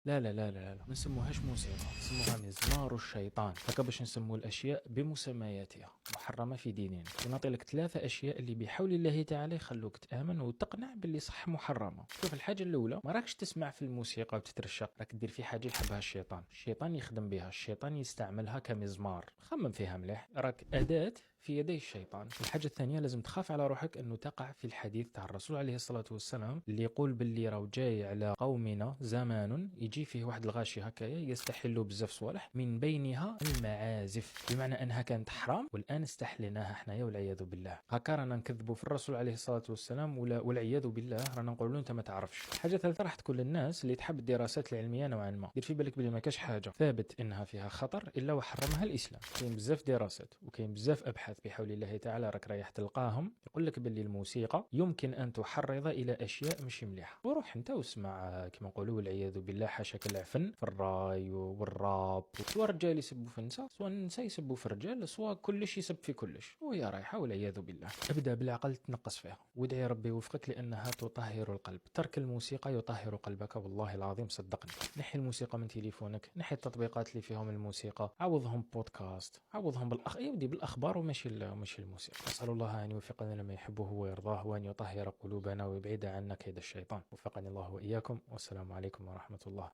لا لا لا لا لا، ما نسموهاش موسيقى، نسموها مزمار الشيطان. هكا باش نسمو الاشياء بمسمياتها، محرمه في ديننا. ونعطي لك ثلاثه اشياء اللي بحول الله تعالى يخلوك تامن وتقنع باللي صح محرمه. شوف، الحاجه الاولى، ما راكش تسمع في الموسيقى وتترشق، راك دير في حاجه يحبها الشيطان. الشيطان يخدم بها، الشيطان يستعملها كمزمار. خمم فيها مليح، راك اداه في يدي الشيطان. الحاجة الثانية، لازم تخاف على روحك أنه تقع في الحديث تاع الرسول عليه الصلاة والسلام اللي يقول باللي راهو جاي على قومنا زمان يجي فيه واحد الغاشي هكايا يستحلوا بزاف صوالح، من بينها المعازف، بمعنى أنها كانت حرام والآن استحليناها حنايا والعياذ بالله. هكا رانا نكذبوا في الرسول عليه الصلاة والسلام والعياذ بالله، رانا نقولوا له أنت ما تعرفش. الحاجة الثالثة، راح تكون للناس اللي تحب الدراسات العلمية نوعا ما، دير في بالك بلي ما كاش حاجة ثابت أنها فيها خطر إلا وحرمها الإسلام. كاين بزاف دراسات وكاين بزاف أبحاث بحول الله تعالى راك رايح تلقاهم يقول لك باللي الموسيقى يمكن أن تحرض إلى أشياء مش مليحة. وروح أنت واسمع كما نقولوا والعياذ بالله حاشاك العفن في الراي والراب، سواء الرجال يسبوا في النساء، سواء النساء يسبوا في الرجال، سواء كلش يسب في كلش، وهي رايحة والعياذ بالله. ابدأ بالعقل تنقص فيها وادعي ربي يوفقك لأنها تطهر القلب. ترك الموسيقى يطهر قلبك والله العظيم صدقني. نحي الموسيقى من تليفونك، نحي التطبيقات اللي فيهم الموسيقى، عوضهم بودكاست، عوضهم يودي بالأخبار ومشي الموسيقى. أسأل الله أن يوفقنا لما يحبه ويرضاه، وأن يطهر قلوبنا ويبعد عنا كيد الشيطان. وفقني الله وإياكم، والسلام عليكم ورحمة الله.